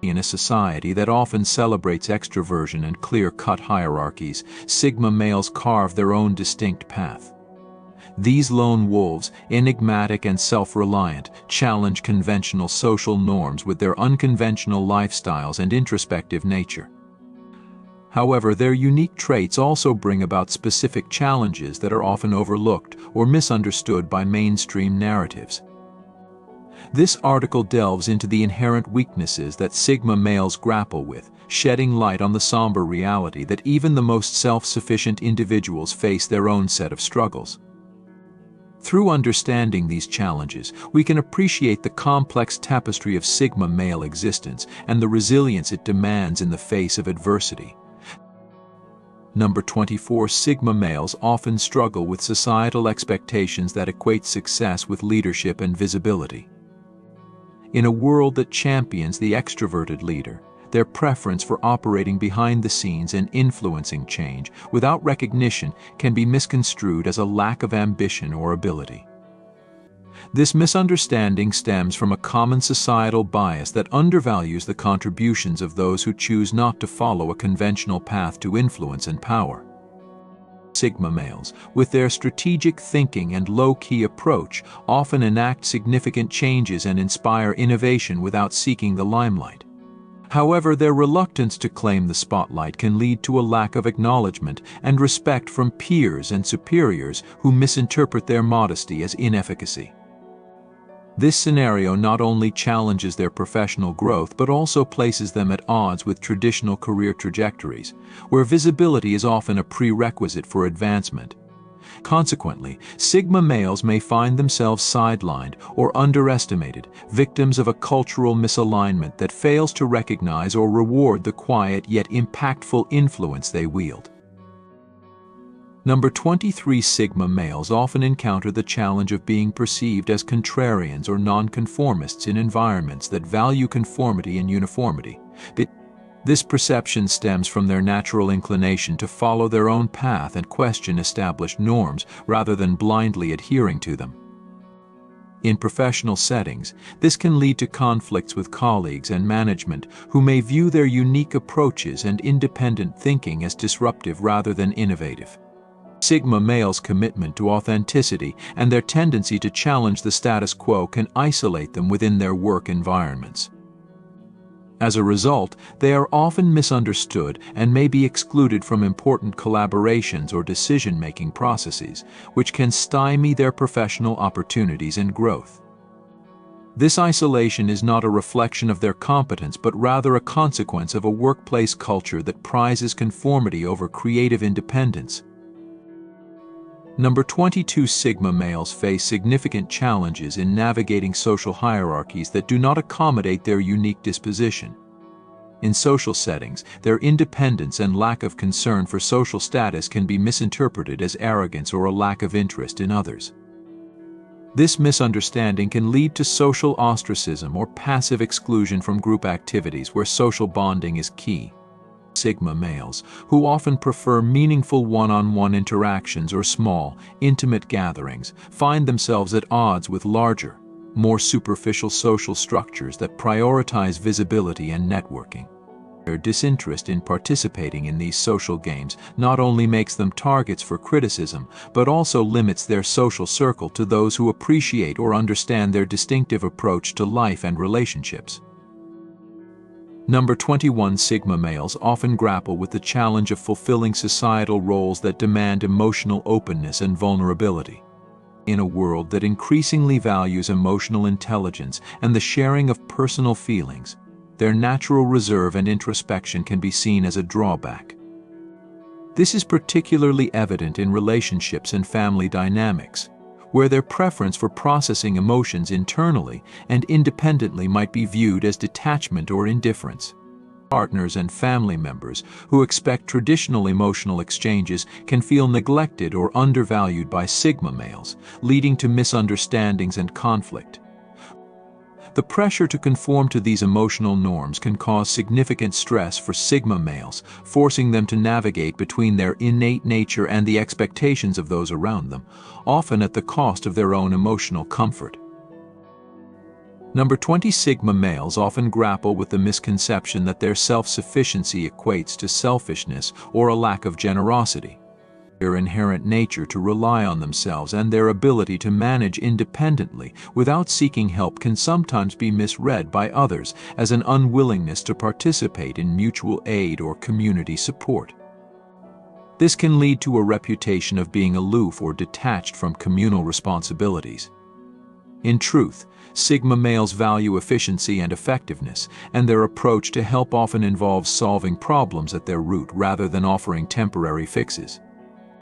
In a society that often celebrates extroversion and clear-cut hierarchies, Sigma males carve their own distinct path. These lone wolves, enigmatic and self-reliant, challenge conventional social norms with their unconventional lifestyles and introspective nature. However, their unique traits also bring about specific challenges that are often overlooked or misunderstood by mainstream narratives. This article delves into the inherent weaknesses that Sigma males grapple with, shedding light on the somber reality that even the most self-sufficient individuals face their own set of struggles. Through understanding these challenges, we can appreciate the complex tapestry of Sigma male existence and the resilience it demands in the face of adversity. Number 24. Sigma males often struggle with societal expectations that equate success with leadership and visibility. In a world that champions the extroverted leader, their preference for operating behind the scenes and influencing change without recognition can be misconstrued as a lack of ambition or ability. This misunderstanding stems from a common societal bias that undervalues the contributions of those who choose not to follow a conventional path to influence and power. Sigma males, with their strategic thinking and low-key approach, often enact significant changes and inspire innovation without seeking the limelight. However, their reluctance to claim the spotlight can lead to a lack of acknowledgement and respect from peers and superiors who misinterpret their modesty as inefficacy. This scenario not only challenges their professional growth but also places them at odds with traditional career trajectories, where visibility is often a prerequisite for advancement. Consequently, Sigma males may find themselves sidelined or underestimated, victims of a cultural misalignment that fails to recognize or reward the quiet yet impactful influence they wield. Number 23. Sigma males often encounter the challenge of being perceived as contrarians or nonconformists in environments that value conformity and uniformity. This perception stems from their natural inclination to follow their own path and question established norms rather than blindly adhering to them. In professional settings, this can lead to conflicts with colleagues and management who may view their unique approaches and independent thinking as disruptive rather than innovative. Sigma males' commitment to authenticity and their tendency to challenge the status quo can isolate them within their work environments. As a result, they are often misunderstood and may be excluded from important collaborations or decision-making processes, which can stymie their professional opportunities and growth. This isolation is not a reflection of their competence but rather a consequence of a workplace culture that prizes conformity over creative independence. Number 22. Sigma males face significant challenges in navigating social hierarchies that do not accommodate their unique disposition. In social settings, their independence and lack of concern for social status can be misinterpreted as arrogance or a lack of interest in others. This misunderstanding can lead to social ostracism or passive exclusion from group activities where social bonding is key. Sigma males, who often prefer meaningful one-on-one interactions or small, intimate gatherings, find themselves at odds with larger, more superficial social structures that prioritize visibility and networking. Their disinterest in participating in these social games not only makes them targets for criticism, but also limits their social circle to those who appreciate or understand their distinctive approach to life and relationships. Number 21. Sigma males often grapple with the challenge of fulfilling societal roles that demand emotional openness and vulnerability. In a world that increasingly values emotional intelligence and the sharing of personal feelings, their natural reserve and introspection can be seen as a drawback. This is particularly evident in relationships and family dynamics, where their preference for processing emotions internally and independently might be viewed as detachment or indifference. Partners and family members who expect traditional emotional exchanges can feel neglected or undervalued by Sigma males, leading to misunderstandings and conflict. The pressure to conform to these emotional norms can cause significant stress for Sigma males, forcing them to navigate between their innate nature and the expectations of those around them, often at the cost of their own emotional comfort. Number 20. Sigma males often grapple with the misconception that their self-sufficiency equates to selfishness or a lack of generosity. Their inherent nature to rely on themselves and their ability to manage independently without seeking help can sometimes be misread by others as an unwillingness to participate in mutual aid or community support. This can lead to a reputation of being aloof or detached from communal responsibilities. In truth, Sigma males value efficiency and effectiveness, and their approach to help often involves solving problems at their root rather than offering temporary fixes.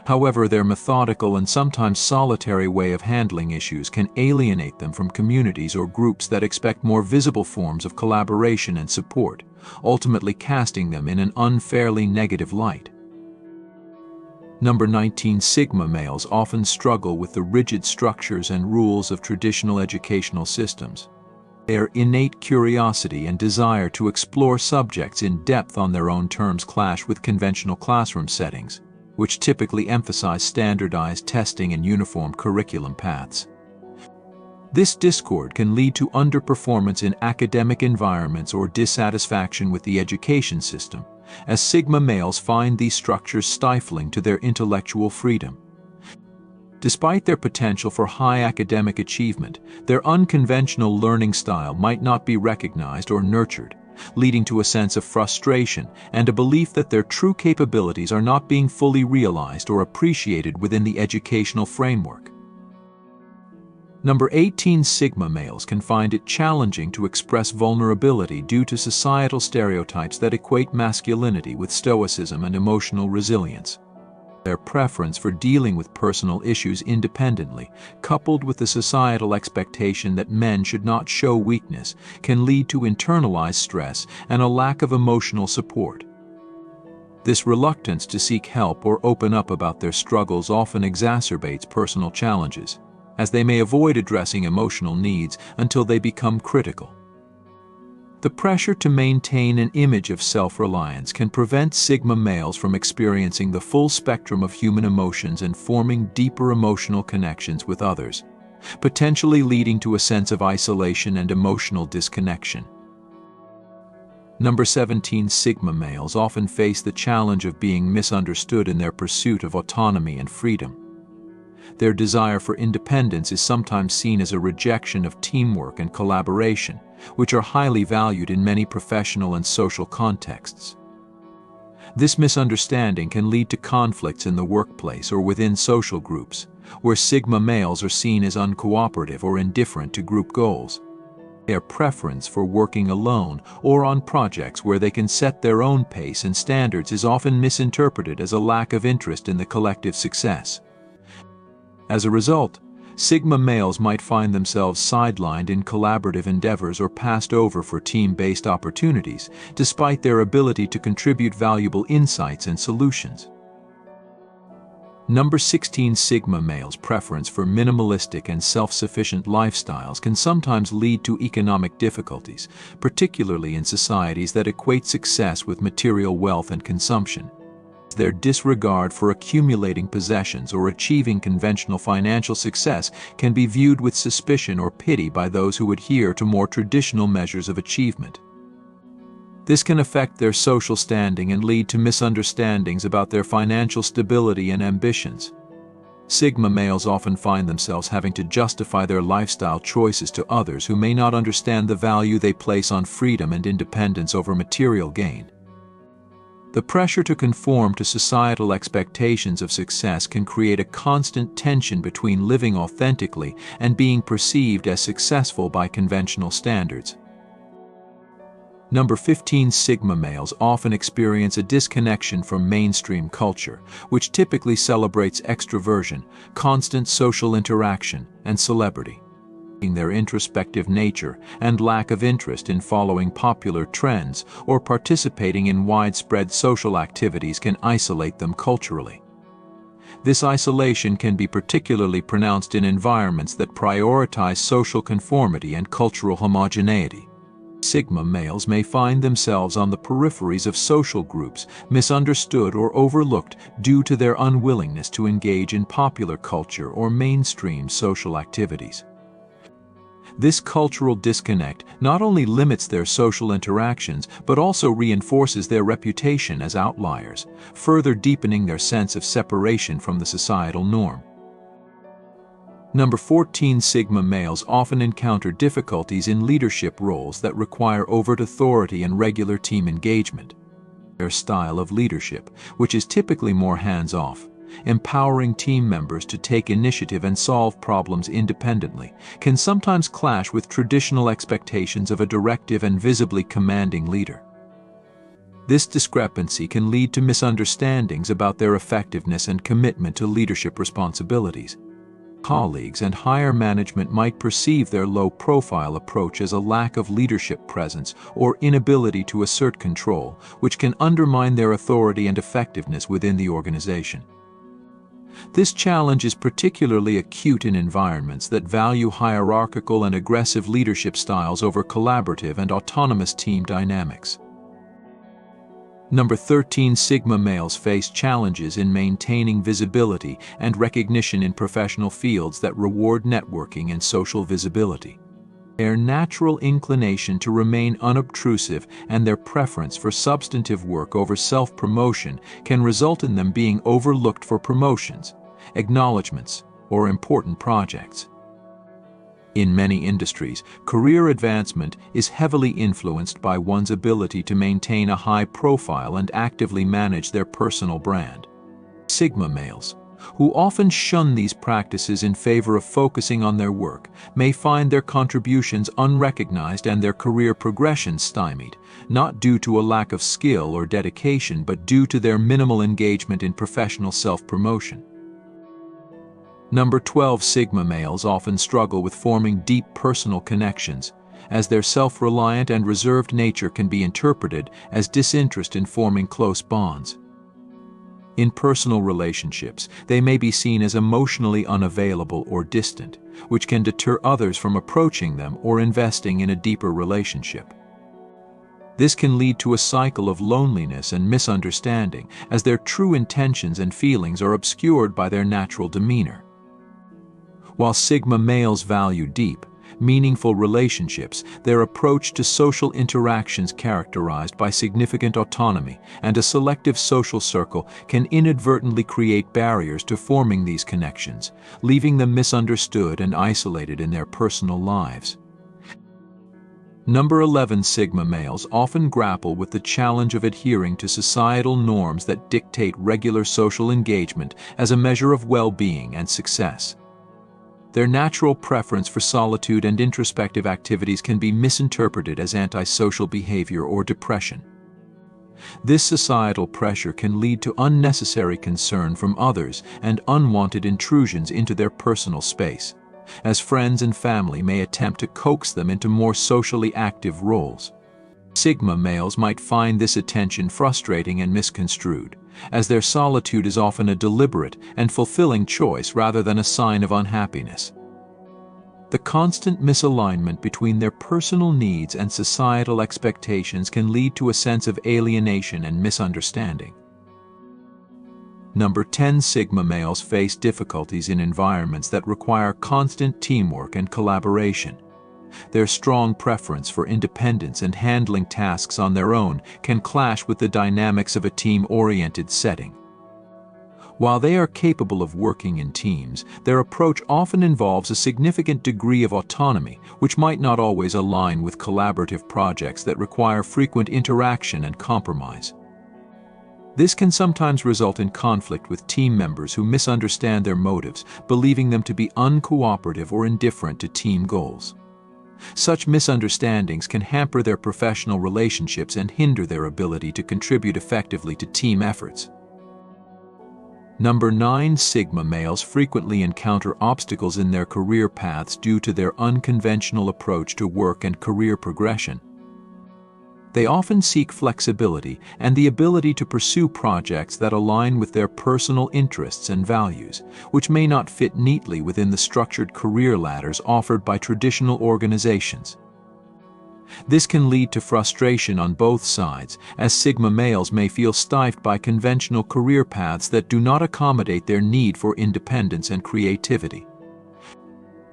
However, their methodical and sometimes solitary way of handling issues can alienate them from communities or groups that expect more visible forms of collaboration and support, ultimately casting them in an unfairly negative light. Number 19. Sigma males often struggle with the rigid structures and rules of traditional educational systems. Their innate curiosity and desire to explore subjects in depth on their own terms clash with conventional classroom settings, which typically emphasize standardized testing and uniform curriculum paths. This discord can lead to underperformance in academic environments or dissatisfaction with the education system, as Sigma males find these structures stifling to their intellectual freedom. Despite their potential for high academic achievement, their unconventional learning style might not be recognized or nurtured, leading to a sense of frustration and a belief that their true capabilities are not being fully realized or appreciated within the educational framework. Number 18. Sigma males can find it challenging to express vulnerability due to societal stereotypes that equate masculinity with stoicism and emotional resilience. Their preference for dealing with personal issues independently, coupled with the societal expectation that men should not show weakness, can lead to internalized stress and a lack of emotional support. This reluctance to seek help or open up about their struggles often exacerbates personal challenges, as they may avoid addressing emotional needs until they become critical. The pressure to maintain an image of self-reliance can prevent Sigma males from experiencing the full spectrum of human emotions and forming deeper emotional connections with others, potentially leading to a sense of isolation and emotional disconnection. Number 17. Sigma males often face the challenge of being misunderstood in their pursuit of autonomy and freedom. Their desire for independence is sometimes seen as a rejection of teamwork and collaboration, which are highly valued in many professional and social contexts. This misunderstanding can lead to conflicts in the workplace or within social groups, where Sigma males are seen as uncooperative or indifferent to group goals. Their preference for working alone or on projects where they can set their own pace and standards is often misinterpreted as a lack of interest in the collective success. As a result, Sigma males might find themselves sidelined in collaborative endeavors or passed over for team-based opportunities, despite their ability to contribute valuable insights and solutions. Number 16. Sigma males' preference for minimalistic and self-sufficient lifestyles can sometimes lead to economic difficulties, particularly in societies that equate success with material wealth and consumption. Their disregard for accumulating possessions or achieving conventional financial success can be viewed with suspicion or pity by those who adhere to more traditional measures of achievement. This can affect their social standing and lead to misunderstandings about their financial stability and ambitions. Sigma males often find themselves having to justify their lifestyle choices to others who may not understand the value they place on freedom and independence over material gain. The pressure to conform to societal expectations of success can create a constant tension between living authentically and being perceived as successful by conventional standards. Number 15. Sigma males often experience a disconnection from mainstream culture, which typically celebrates extroversion, constant social interaction, and celebrity. Their introspective nature and lack of interest in following popular trends or participating in widespread social activities can isolate them culturally. This isolation can be particularly pronounced in environments that prioritize social conformity and cultural homogeneity. Sigma males may find themselves on the peripheries of social groups, misunderstood or overlooked due to their unwillingness to engage in popular culture or mainstream social activities. This cultural disconnect not only limits their social interactions but also reinforces their reputation as outliers, further deepening their sense of separation from the societal norm. Number 14. Sigma males often encounter difficulties in leadership roles that require overt authority and regular team engagement. Their style of leadership, which is typically more hands-off, empowering team members to take initiative and solve problems independently, can sometimes clash with traditional expectations of a directive and visibly commanding leader. This discrepancy can lead to misunderstandings about their effectiveness and commitment to leadership responsibilities. Colleagues and higher management might perceive their low-profile approach as a lack of leadership presence or inability to assert control, which can undermine their authority and effectiveness within the organization. This challenge is particularly acute in environments that value hierarchical and aggressive leadership styles over collaborative and autonomous team dynamics. Number 13. Sigma males face challenges in maintaining visibility and recognition in professional fields that reward networking and social visibility. Their natural inclination to remain unobtrusive and their preference for substantive work over self-promotion can result in them being overlooked for promotions, acknowledgments, or important projects. In many industries, career advancement is heavily influenced by one's ability to maintain a high profile and actively manage their personal brand. Sigma males, who often shun these practices in favor of focusing on their work, may find their contributions unrecognized and their career progression stymied, not due to a lack of skill or dedication but due to their minimal engagement in professional self-promotion. Number 12. Sigma males often struggle with forming deep personal connections, as their self-reliant and reserved nature can be interpreted as disinterest in forming close bonds. In personal relationships, they may be seen as emotionally unavailable or distant, which can deter others from approaching them or investing in a deeper relationship. This can lead to a cycle of loneliness and misunderstanding, as their true intentions and feelings are obscured by their natural demeanor. While Sigma males value deep, meaningful relationships, their approach to social interactions characterized by significant autonomy and a selective social circle can inadvertently create barriers to forming these connections, leaving them misunderstood and isolated in their personal lives. Number 11. Sigma males often grapple with the challenge of adhering to societal norms that dictate regular social engagement as a measure of well-being and success. Their natural preference for solitude and introspective activities can be misinterpreted as antisocial behavior or depression. This societal pressure can lead to unnecessary concern from others and unwanted intrusions into their personal space, as friends and family may attempt to coax them into more socially active roles. Sigma males might find this attention frustrating and misconstrued, as their solitude is often a deliberate and fulfilling choice rather than a sign of unhappiness. The constant misalignment between their personal needs and societal expectations can lead to a sense of alienation and misunderstanding. Number 10. Sigma males face difficulties in environments that require constant teamwork and collaboration. Their strong preference for independence and handling tasks on their own can clash with the dynamics of a team-oriented setting. While they are capable of working in teams, their approach often involves a significant degree of autonomy, which might not always align with collaborative projects that require frequent interaction and compromise. This can sometimes result in conflict with team members who misunderstand their motives, believing them to be uncooperative or indifferent to team goals. Such misunderstandings can hamper their professional relationships and hinder their ability to contribute effectively to team efforts. Number 9. Sigma males frequently encounter obstacles in their career paths due to their unconventional approach to work and career progression. They often seek flexibility and the ability to pursue projects that align with their personal interests and values, which may not fit neatly within the structured career ladders offered by traditional organizations. This can lead to frustration on both sides, as Sigma males may feel stifled by conventional career paths that do not accommodate their need for independence and creativity.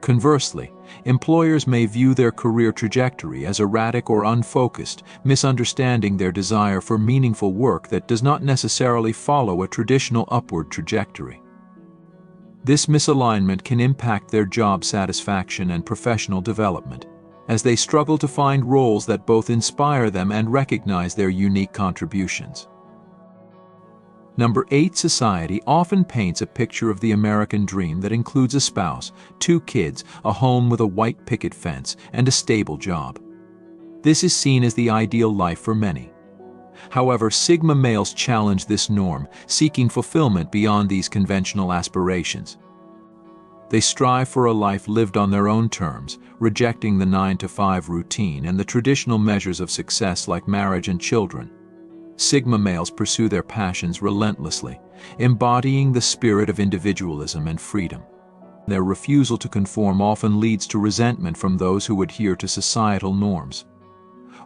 Conversely, employers may view their career trajectory as erratic or unfocused, misunderstanding their desire for meaningful work that does not necessarily follow a traditional upward trajectory. This misalignment can impact their job satisfaction and professional development, as they struggle to find roles that both inspire them and recognize their unique contributions. Number 8, society often paints a picture of the American dream that includes a spouse, 2 kids, a home with a white picket fence, and a stable job. This is seen as the ideal life for many. However, Sigma males challenge this norm, seeking fulfillment beyond these conventional aspirations. They strive for a life lived on their own terms, rejecting the 9-to-5 routine and the traditional measures of success like marriage and children. Sigma males pursue their passions relentlessly, embodying the spirit of individualism and freedom. Their refusal to conform often leads to resentment from those who adhere to societal norms.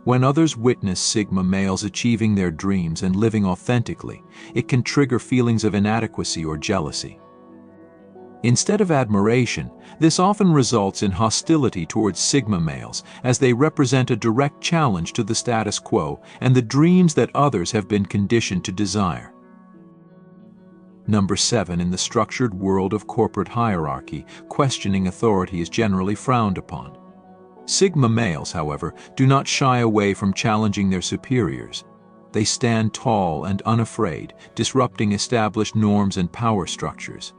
When others witness Sigma males achieving their dreams and living authentically, it can trigger feelings of inadequacy or jealousy. Instead of admiration, this often results in hostility towards Sigma males, as they represent a direct challenge to the status quo and the dreams that others have been conditioned to desire. Number 7, in the structured world of corporate hierarchy, questioning authority is generally frowned upon. Sigma males, however, do not shy away from challenging their superiors. They stand tall and unafraid, disrupting established norms and power structures.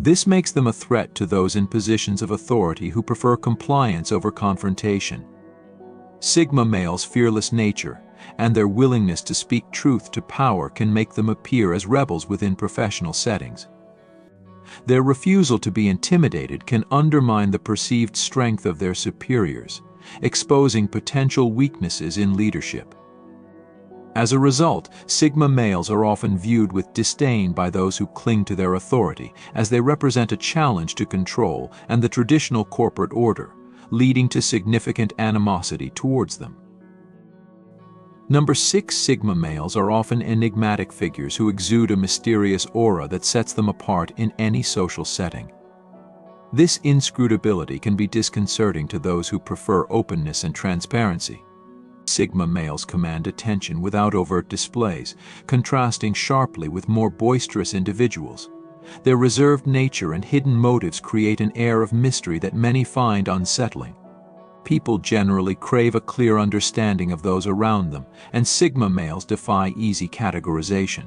This makes them a threat to those in positions of authority who prefer compliance over confrontation. Sigma males' fearless nature and their willingness to speak truth to power can make them appear as rebels within professional settings. Their refusal to be intimidated can undermine the perceived strength of their superiors, exposing potential weaknesses in leadership. As a result, Sigma males are often viewed with disdain by those who cling to their authority, as they represent a challenge to control and the traditional corporate order, leading to significant animosity towards them. Number 6, Sigma males are often enigmatic figures who exude a mysterious aura that sets them apart in any social setting. This inscrutability can be disconcerting to those who prefer openness and transparency. Sigma males command attention without overt displays, contrasting sharply with more boisterous individuals. Their reserved nature and hidden motives create an air of mystery that many find unsettling. People generally crave a clear understanding of those around them, and Sigma males defy easy categorization.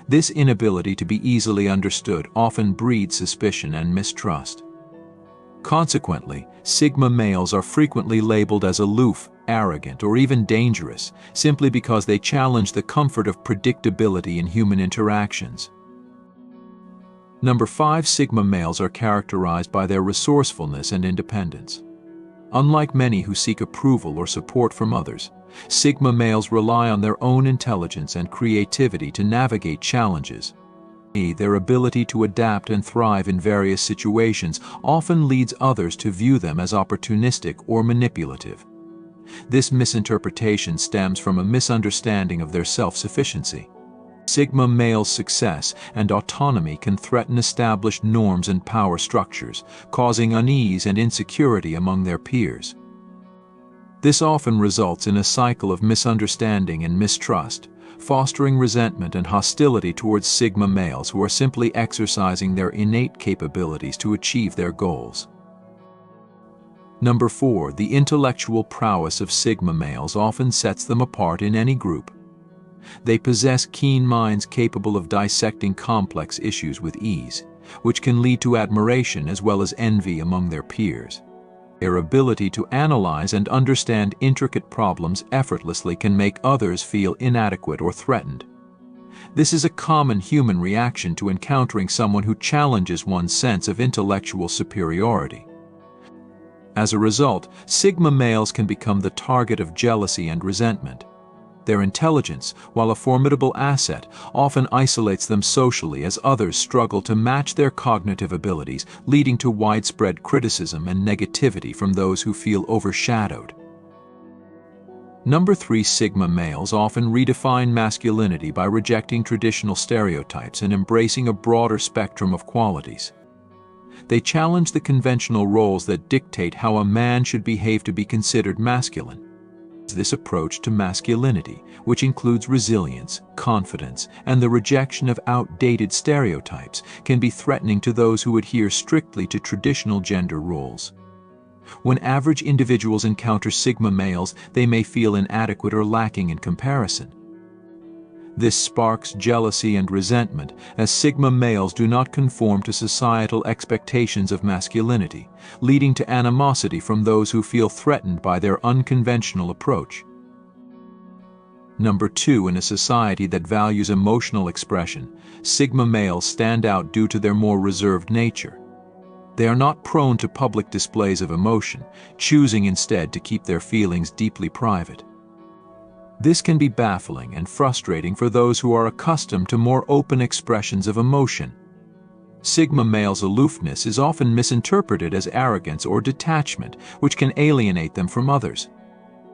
This inability to be easily understood often breeds suspicion and mistrust. Consequently, Sigma males are frequently labeled as aloof, arrogant, or even dangerous, simply because they challenge the comfort of predictability in human interactions. Number 5, Sigma males are characterized by their resourcefulness and independence. Unlike many who seek approval or support from others, Sigma males rely on their own intelligence and creativity to navigate challenges. Their ability to adapt and thrive in various situations often leads others to view them as opportunistic or manipulative. This misinterpretation stems from a misunderstanding of their self-sufficiency. Sigma males' success and autonomy can threaten established norms and power structures, causing unease and insecurity among their peers. This often results in a cycle of misunderstanding and mistrust, fostering resentment and hostility towards Sigma males who are simply exercising their innate capabilities to achieve their goals. Number 4, the intellectual prowess of Sigma males often sets them apart in any group. They possess keen minds capable of dissecting complex issues with ease, which can lead to admiration as well as envy among their peers. Their ability to analyze and understand intricate problems effortlessly can make others feel inadequate or threatened. This is a common human reaction to encountering someone who challenges one's sense of intellectual superiority. As a result, Sigma males can become the target of jealousy and resentment. Their intelligence, while a formidable asset, often isolates them socially as others struggle to match their cognitive abilities, leading to widespread criticism and negativity from those who feel overshadowed. Number 3, Sigma males often redefine masculinity by rejecting traditional stereotypes and embracing a broader spectrum of qualities. They challenge the conventional roles that dictate how a man should behave to be considered masculine. This approach to masculinity, which includes resilience, confidence, and the rejection of outdated stereotypes, can be threatening to those who adhere strictly to traditional gender roles. When average individuals encounter Sigma males, they may feel inadequate or lacking in comparison. This sparks jealousy and resentment, as Sigma males do not conform to societal expectations of masculinity, leading to animosity from those who feel threatened by their unconventional approach. Number 2, in a society that values emotional expression, Sigma males stand out due to their more reserved nature. They are not prone to public displays of emotion, choosing instead to keep their feelings deeply private. This can be baffling and frustrating for those who are accustomed to more open expressions of emotion. Sigma males' aloofness is often misinterpreted as arrogance or detachment, which can alienate them from others.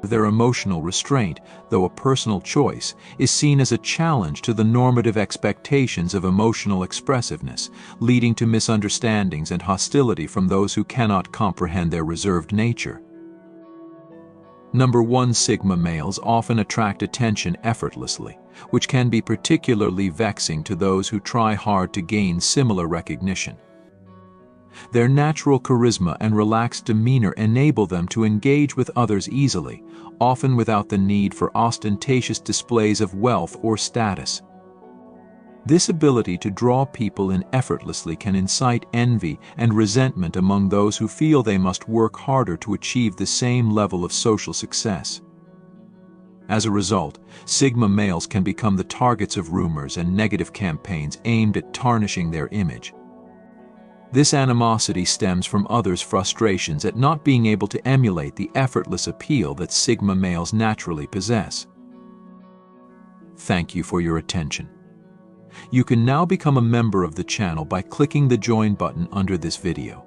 Their emotional restraint, though a personal choice, is seen as a challenge to the normative expectations of emotional expressiveness, leading to misunderstandings and hostility from those who cannot comprehend their reserved nature. Number 1, Sigma males often attract attention effortlessly, which can be particularly vexing to those who try hard to gain similar recognition. Their natural charisma and relaxed demeanor enable them to engage with others easily, often without the need for ostentatious displays of wealth or status. This ability to draw people in effortlessly can incite envy and resentment among those who feel they must work harder to achieve the same level of social success. As a result, Sigma males can become the targets of rumors and negative campaigns aimed at tarnishing their image. This animosity stems from others' frustrations at not being able to emulate the effortless appeal that Sigma males naturally possess. Thank you for your attention. You can now become a member of the channel by clicking the Join button under this video.